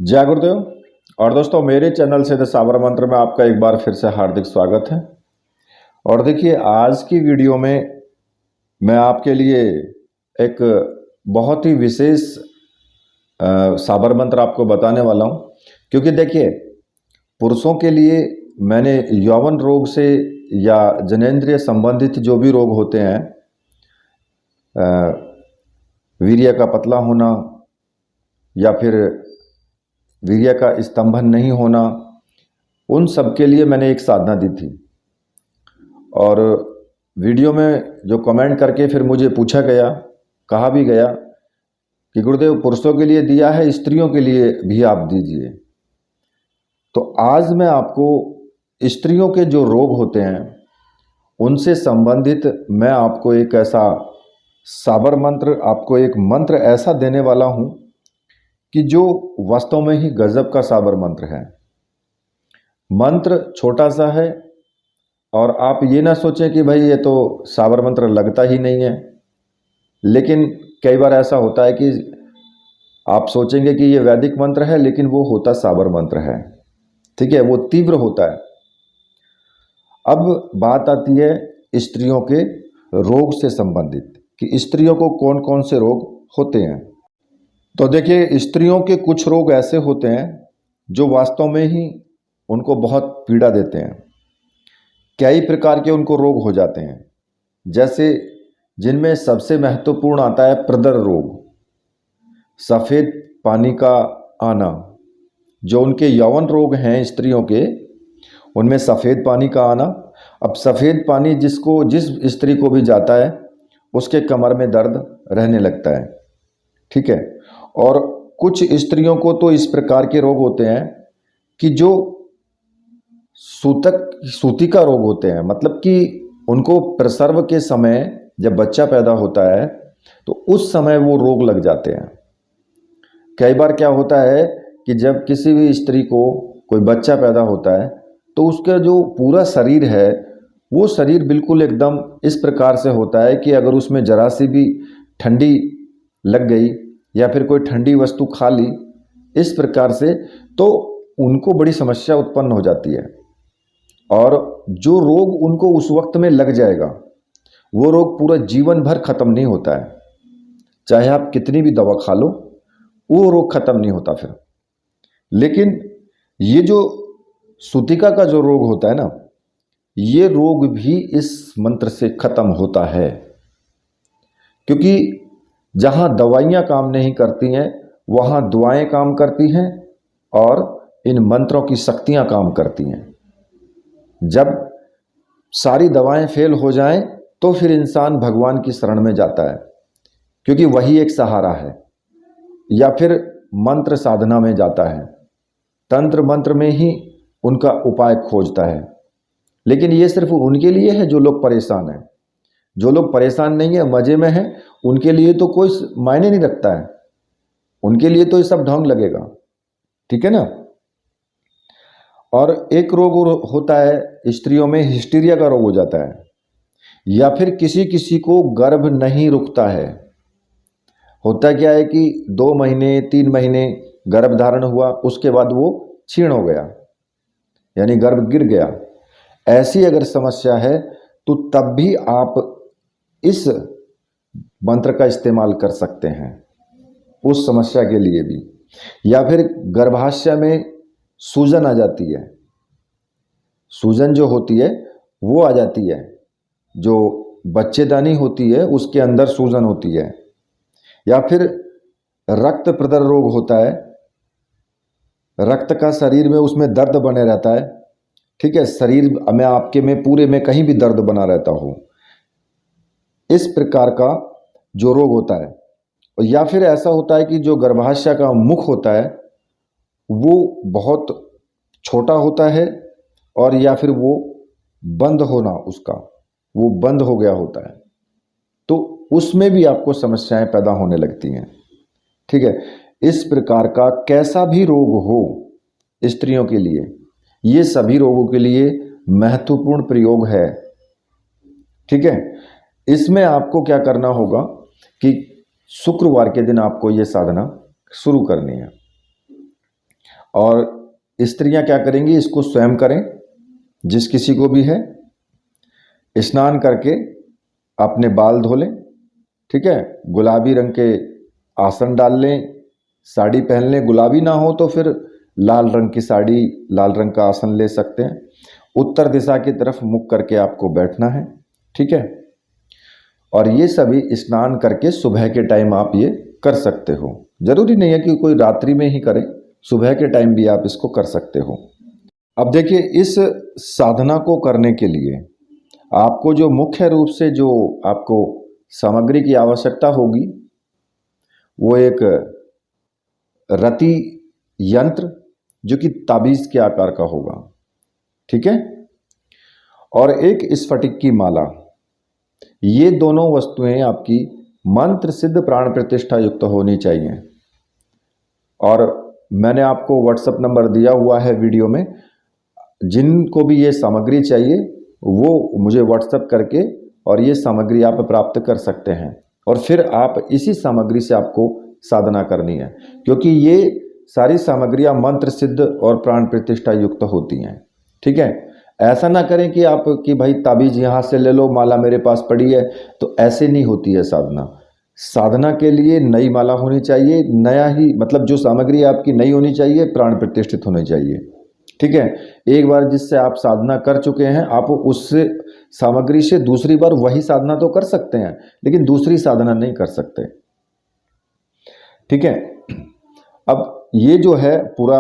जय गुरुदेव। और दोस्तों, मेरे चैनल से द साबर मंत्र में आपका एक बार फिर से हार्दिक स्वागत है। और देखिए, आज की वीडियो में मैं आपके लिए एक बहुत ही विशेष साबर मंत्र आपको बताने वाला हूं, क्योंकि देखिए, पुरुषों के लिए मैंने यौवन रोग से या जनेंद्रिय संबंधित जो भी रोग होते हैं, वीर्य का पतला होना या फिर वीर्य का स्तंभन नहीं होना, उन सब के लिए मैंने एक साधना दी थी। और वीडियो में जो कमेंट करके फिर मुझे पूछा गया, कहा भी गया कि गुरुदेव, पुरुषों के लिए दिया है, स्त्रियों के लिए भी आप दीजिए। तो आज मैं आपको स्त्रियों के जो रोग होते हैं उनसे संबंधित मैं आपको एक ऐसा साबर मंत्र, आपको एक मंत्र ऐसा देने वाला हूं कि जो वास्तव में ही गजब का साबर मंत्र है। मंत्र छोटा सा है और आप ये ना सोचें कि भाई ये तो साबर मंत्र लगता ही नहीं है, लेकिन कई बार ऐसा होता है कि आप सोचेंगे कि ये वैदिक मंत्र है, लेकिन वो होता साबर मंत्र है। ठीक है, वो तीव्र होता है। अब बात आती है स्त्रियों के रोग से संबंधित कि स्त्रियों को कौन कौन से रोग होते हैं। तो देखिए, स्त्रियों के कुछ रोग ऐसे होते हैं जो वास्तव में ही उनको बहुत पीड़ा देते हैं। कई प्रकार के उनको रोग हो जाते हैं, जैसे जिनमें सबसे महत्वपूर्ण आता है प्रदर रोग, सफ़ेद पानी का आना। जो उनके यौवन रोग हैं स्त्रियों के, उनमें सफ़ेद पानी का आना। अब सफ़ेद पानी जिस स्त्री को भी जाता है, उसके कमर में दर्द रहने लगता है। ठीक है। और कुछ स्त्रियों को तो इस प्रकार के रोग होते हैं कि जो सूतिका रोग होते हैं, मतलब कि उनको प्रसव के समय जब बच्चा पैदा होता है तो उस समय वो रोग लग जाते हैं। कई बार क्या होता है कि जब किसी भी स्त्री को कोई बच्चा पैदा होता है तो उसका जो पूरा शरीर है, वो शरीर बिल्कुल एकदम इस प्रकार से होता है कि अगर उसमें जरा सी भी ठंडी लग गई या फिर कोई ठंडी वस्तु खा ली, इस प्रकार से, तो उनको बड़ी समस्या उत्पन्न हो जाती है। और जो रोग उनको उस वक्त में लग जाएगा, वो रोग पूरा जीवन भर खत्म नहीं होता है। चाहे आप कितनी भी दवा खा लो, वो रोग खत्म नहीं होता फिर। लेकिन ये जो सूतिका का जो रोग होता है ना, ये रोग भी इस मंत्र से खत्म होता है। क्योंकि जहाँ दवाइयाँ काम नहीं करती हैं, वहाँ दुआएं काम करती हैं और इन मंत्रों की शक्तियाँ काम करती हैं। जब सारी दवाएं फेल हो जाएं, तो फिर इंसान भगवान की शरण में जाता है, क्योंकि वही एक सहारा है। या फिर मंत्र साधना में जाता है, तंत्र मंत्र में ही उनका उपाय खोजता है। लेकिन ये सिर्फ उनके लिए है जो लोग परेशान हैं। जो लोग परेशान नहीं है, मजे में हैं, उनके लिए तो कोई मायने नहीं रखता है। उनके लिए तो ये सब ढोंग लगेगा। ठीक है ना। और एक रोग होता है स्त्रियों में, हिस्टीरिया का रोग हो जाता है। या फिर किसी किसी को गर्भ नहीं रुकता है। होता क्या है कि 2 महीने 3 महीने गर्भ धारण हुआ, उसके बाद वो क्षीण हो गया, यानी गर्भ गिर गया। ऐसी अगर समस्या है तो तब भी आप इस मंत्र का इस्तेमाल कर सकते हैं, उस समस्या के लिए भी। या फिर गर्भाशय में सूजन आ जाती है, सूजन जो होती है वो आ जाती है, जो बच्चेदानी होती है उसके अंदर सूजन होती है। या फिर रक्त प्रदर रोग होता है, रक्त का शरीर में उसमें दर्द बने रहता है। ठीक है, शरीर में आपके में पूरे में कहीं भी दर्द बना रहता हो, इस प्रकार का जो रोग होता है। या फिर ऐसा होता है कि जो गर्भाशय का मुख होता है वो बहुत छोटा होता है, और या फिर वो बंद होना, उसका वो बंद हो गया होता है, तो उसमें भी आपको समस्याएं पैदा होने लगती हैं। ठीक है, इस प्रकार का कैसा भी रोग हो स्त्रियों के लिए, ये सभी रोगों के लिए महत्वपूर्ण प्रयोग है। ठीक है, इसमें आपको क्या करना होगा कि शुक्रवार के दिन आपको ये साधना शुरू करनी है। और स्त्रियां क्या करेंगी, इसको स्वयं करें, जिस किसी को भी है, स्नान करके अपने बाल धो लें, ठीक है, गुलाबी रंग के आसन डाल लें, साड़ी पहन लें, गुलाबी ना हो तो फिर लाल रंग की साड़ी, लाल रंग का आसन ले सकते हैं। उत्तर दिशा की तरफ मुख करके आपको बैठना है, ठीक है। और ये सभी स्नान करके सुबह के टाइम आप ये कर सकते हो। जरूरी नहीं है कि कोई रात्रि में ही करें, सुबह के टाइम भी आप इसको कर सकते हो। अब देखिए, इस साधना को करने के लिए आपको जो मुख्य रूप से जो आपको सामग्री की आवश्यकता होगी वो एक रति यंत्र, जो कि ताबीज के आकार का होगा, ठीक है, और एक स्फटिक की माला। ये दोनों वस्तुएं आपकी मंत्र सिद्ध प्राण प्रतिष्ठा युक्त होनी चाहिए। और मैंने आपको व्हाट्सएप नंबर दिया हुआ है वीडियो में, जिनको भी ये सामग्री चाहिए वो मुझे व्हाट्सएप करके और ये सामग्री आप प्राप्त कर सकते हैं। और फिर आप इसी सामग्री से आपको साधना करनी है, क्योंकि ये सारी सामग्रियां मंत्र सिद्ध और प्राण प्रतिष्ठा युक्त होती हैं, ठीक है। ऐसा ना करें कि आप कि भाई ताबीज यहाँ से ले लो, माला मेरे पास पड़ी है, तो ऐसे नहीं होती है साधना। साधना के लिए नई माला होनी चाहिए, नया ही मतलब जो सामग्री आपकी नई होनी चाहिए, प्राण प्रतिष्ठित होनी चाहिए, ठीक है। एक बार जिससे आप साधना कर चुके हैं, आप उस सामग्री से दूसरी बार वही साधना तो कर सकते हैं, लेकिन दूसरी साधना नहीं कर सकते, ठीक है। अब ये जो है पूरा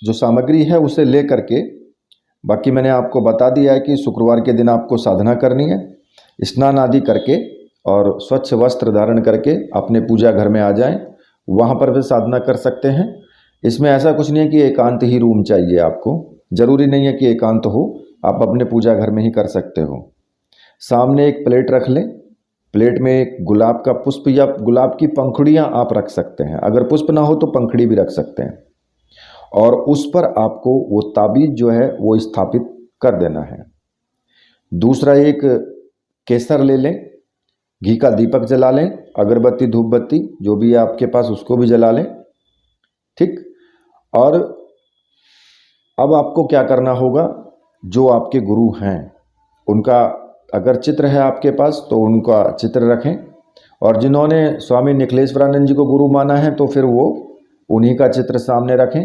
जो सामग्री है उसे ले करके, बाकी मैंने आपको बता दिया है कि शुक्रवार के दिन आपको साधना करनी है, स्नान आदि करके और स्वच्छ वस्त्र धारण करके अपने पूजा घर में आ जाएं, वहाँ पर भी साधना कर सकते हैं। इसमें ऐसा कुछ नहीं है कि एकांत ही रूम चाहिए आपको, ज़रूरी नहीं है कि एकांत हो, आप अपने पूजा घर में ही कर सकते हो। सामने एक प्लेट रख लें, प्लेट में एक गुलाब का पुष्प या गुलाब की पंखुड़ियाँ आप रख सकते हैं, अगर पुष्प ना हो तो पंखुड़ी भी रख सकते हैं, और उस पर आपको वो ताबीज जो है वो स्थापित कर देना है। दूसरा, एक केसर ले लें, घी का दीपक जला लें, अगरबत्ती धूप बत्ती जो भी है आपके पास उसको भी जला लें, ठीक। और अब आपको क्या करना होगा, जो आपके गुरु हैं उनका अगर चित्र है आपके पास तो उनका चित्र रखें, और जिन्होंने स्वामी निखिलेश्वरानंद जी को गुरु माना है तो फिर वो उन्हीं का चित्र सामने रखें,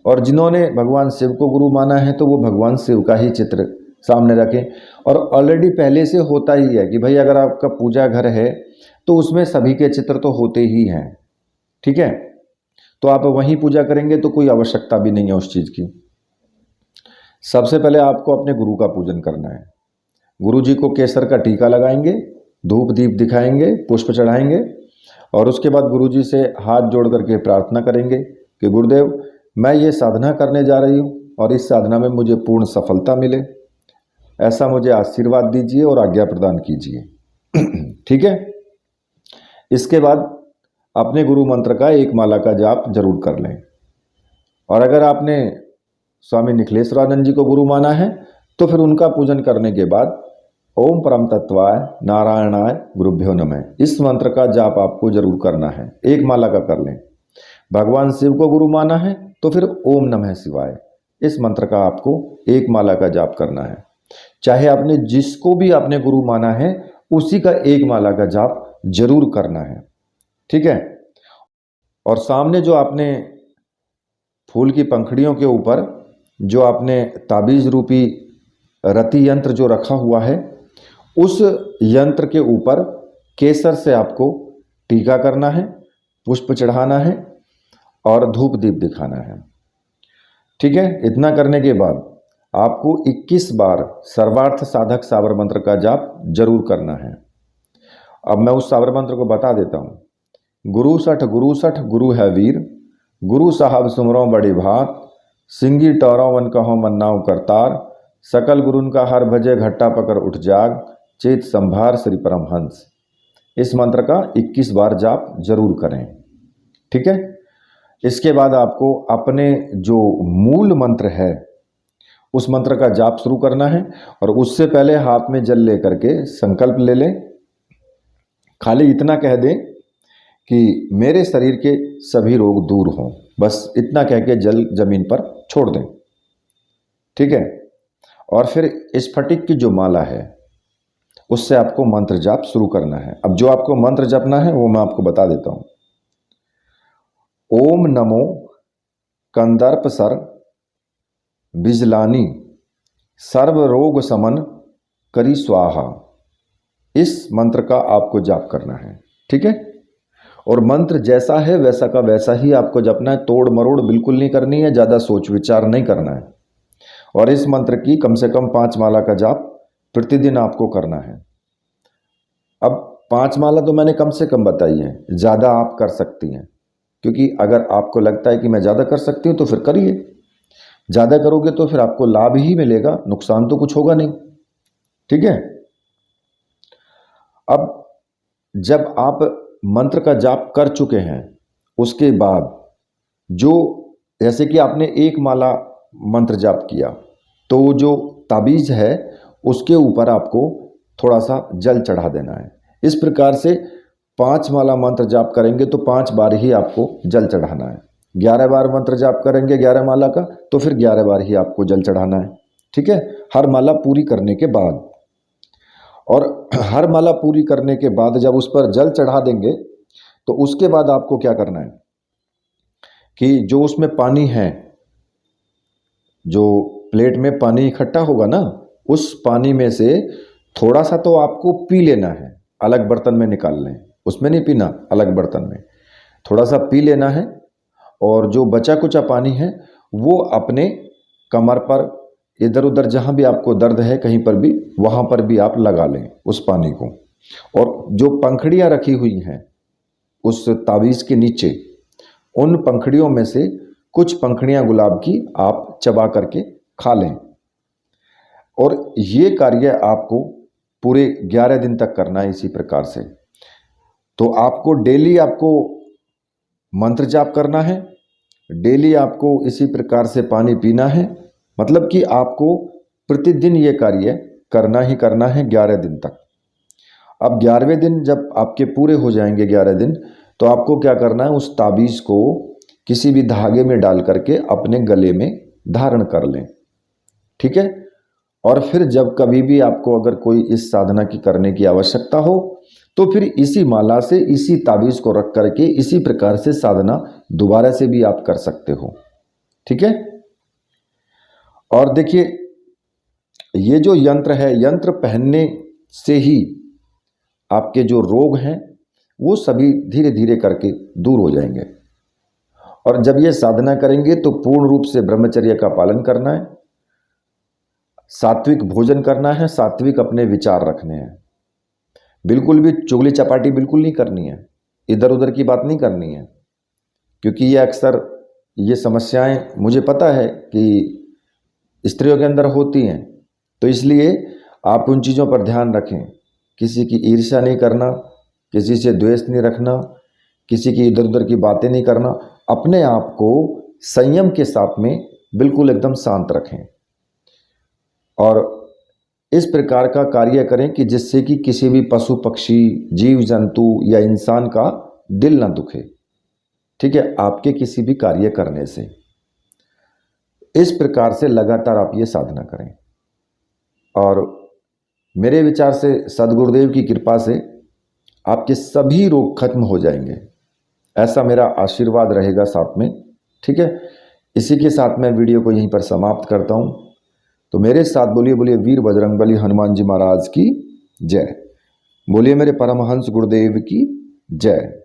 और जिन्होंने भगवान शिव को गुरु माना है तो वो भगवान शिव का ही चित्र सामने रखें। और ऑलरेडी पहले से होता ही है कि भाई अगर आपका पूजा घर है तो उसमें सभी के चित्र तो होते ही हैं, ठीक है, तो आप वहीं पूजा करेंगे तो कोई आवश्यकता भी नहीं है उस चीज़ की। सबसे पहले आपको अपने गुरु का पूजन करना है। गुरु जी को केसर का टीका लगाएंगे, धूप दीप दिखाएंगे, पुष्प चढ़ाएंगे, और उसके बाद गुरु जी से हाथ जोड़ करके प्रार्थना करेंगे कि गुरुदेव मैं ये साधना करने जा रही हूँ और इस साधना में मुझे पूर्ण सफलता मिले, ऐसा मुझे आशीर्वाद दीजिए और आज्ञा प्रदान कीजिए, ठीक है। इसके बाद अपने गुरु मंत्र का एक माला का जाप जरूर कर लें। और अगर आपने स्वामी निखिलेश्वरानंद जी को गुरु माना है तो फिर उनका पूजन करने के बाद ओम परम तत्वाय नारायणाय गुरुभ्यो नमः, इस मंत्र का जाप आपको जरूर करना है, एक माला का कर लें। भगवान शिव को गुरु माना है तो फिर ओम नमः शिवाय, इस मंत्र का आपको एक माला का जाप करना है। चाहे आपने जिसको भी आपने गुरु माना है उसी का एक माला का जाप जरूर करना है, ठीक है। और सामने जो आपने फूल की पंखुड़ियों के ऊपर जो आपने ताबीज रूपी रति यंत्र जो रखा हुआ है, उस यंत्र के ऊपर केसर से आपको टीका करना है, पुष्प चढ़ाना है और धूप दीप दिखाना है, ठीक है। इतना करने के बाद आपको 21 बार सर्वार्थ साधक साबर मंत्र का जाप जरूर करना है। अब मैं उस साबर मंत्र को बता देता हूँ। गुरु सठ गुरु है वीर, गुरु साहब सुमरों बड़ी भात, सिंगी टौरों वन कहो मन्नाओ करतार, सकल गुरुन का हर भजे घट्टा पकड़ उठ जाग, चेत संभार श्री परमहंस। इस मंत्र का 21 बार जाप जरूर करें, ठीक है। इसके बाद आपको अपने जो मूल मंत्र है उस मंत्र का जाप शुरू करना है, और उससे पहले हाथ में जल लेकर के संकल्प ले लें। खाली इतना कह दें कि मेरे शरीर के सभी रोग दूर हों, बस इतना कह के जल जमीन पर छोड़ दें। ठीक है, और फिर स्फटिक की जो माला है उससे आपको मंत्र जाप शुरू करना है। अब जो आपको मंत्र जपना है वो मैं आपको बता देता हूं। ओम नमो कंदर्प सर बिजलानी सर्व रोग समन करी स्वाहा। इस मंत्र का आपको जाप करना है। ठीक है, और मंत्र जैसा है वैसा का वैसा ही आपको जपना है, तोड़ मरोड़ बिल्कुल नहीं करनी है, ज़्यादा सोच विचार नहीं करना है। और इस मंत्र की कम से कम 5 माला का जाप प्रतिदिन आपको करना है। अब 5 माला तो मैंने कम से कम बताई है, ज़्यादा आप कर सकती हैं, क्योंकि अगर आपको लगता है कि मैं ज़्यादा कर सकती हूँ तो फिर करिए। ज़्यादा करोगे तो फिर आपको लाभ ही मिलेगा, नुकसान तो कुछ होगा नहीं। ठीक है, अब जब आप मंत्र का जाप कर चुके हैं उसके बाद जो, जैसे कि आपने 1 माला मंत्र जाप किया तो जो ताबीज़ है उसके ऊपर आपको थोड़ा सा जल चढ़ा देना है। इस प्रकार से 5 माला मंत्र जाप करेंगे तो 5 बार ही आपको जल चढ़ाना है। 11 बार मंत्र जाप करेंगे 11 माला का तो फिर 11 बार ही आपको जल चढ़ाना है। ठीक है, हर माला पूरी करने के बाद। और हर माला पूरी करने के बाद जब उस पर जल चढ़ा देंगे तो उसके बाद आपको क्या करना है कि जो उसमें पानी है, जो प्लेट में पानी इकट्ठा होगा ना, उस पानी में से थोड़ा सा तो आपको पी लेना है, अलग बर्तन में निकाल लें, उसमें नहीं पीना, अलग बर्तन में थोड़ा सा पी लेना है। और जो बचा कुचा पानी है वो अपने कमर पर, इधर उधर जहाँ भी आपको दर्द है कहीं पर भी, वहाँ पर भी आप लगा लें उस पानी को। और जो पंखुड़ियाँ रखी हुई हैं उस ताबीज़ के नीचे, उन पंखुड़ियों में से कुछ पंखुड़ियाँ गुलाब की आप चबा करके खा लें। और ये कार्य आपको पूरे 11 दिन तक करना है इसी प्रकार से। तो आपको डेली आपको मंत्र जाप करना है, डेली आपको इसी प्रकार से पानी पीना है, मतलब कि आपको प्रतिदिन ये कार्य करना ही करना है 11 दिन तक। अब 11वें दिन जब आपके पूरे हो जाएंगे 11 दिन, तो आपको क्या करना है, उस ताबीज़ को किसी भी धागे में डाल करके अपने गले में धारण कर लें। ठीक है, और फिर जब कभी भी आपको अगर कोई इस साधना की करने की आवश्यकता हो तो फिर इसी माला से, इसी ताबीज़ को रख करके इसी प्रकार से साधना दोबारा से भी आप कर सकते हो। ठीक है, और देखिए ये जो यंत्र है, यंत्र पहनने से ही आपके जो रोग हैं वो सभी धीरे धीरे करके दूर हो जाएंगे। और जब ये साधना करेंगे तो पूर्ण रूप से ब्रह्मचर्य का पालन करना है, सात्विक भोजन करना है, सात्विक अपने विचार रखने हैं, बिल्कुल भी चुगली चपाटी बिल्कुल नहीं करनी है, इधर उधर की बात नहीं करनी है। क्योंकि ये अक्सर ये समस्याएं मुझे पता है कि स्त्रियों के अंदर होती हैं, तो इसलिए आप उन चीज़ों पर ध्यान रखें। किसी की ईर्ष्या नहीं करना, किसी से द्वेष नहीं रखना, किसी की इधर उधर की बातें नहीं करना, अपने आप को संयम के साथ में बिल्कुल एकदम शांत रखें। और इस प्रकार का कार्य करें कि जिससे कि किसी भी पशु पक्षी, जीव जंतु या इंसान का दिल ना दुखे। ठीक है, आपके किसी भी कार्य करने से इस प्रकार से लगातार आप ये साधना करें। और मेरे विचार से सदगुरुदेव की कृपा से आपके सभी रोग खत्म हो जाएंगे, ऐसा मेरा आशीर्वाद रहेगा साथ में। ठीक है, इसी के साथ मैं वीडियो को यहीं पर समाप्त करता हूँ। तो मेरे साथ बोलिए, बोलिए वीर बजरंगबली हनुमान जी महाराज की जय, बोलिए मेरे परमहंस गुरुदेव की जय।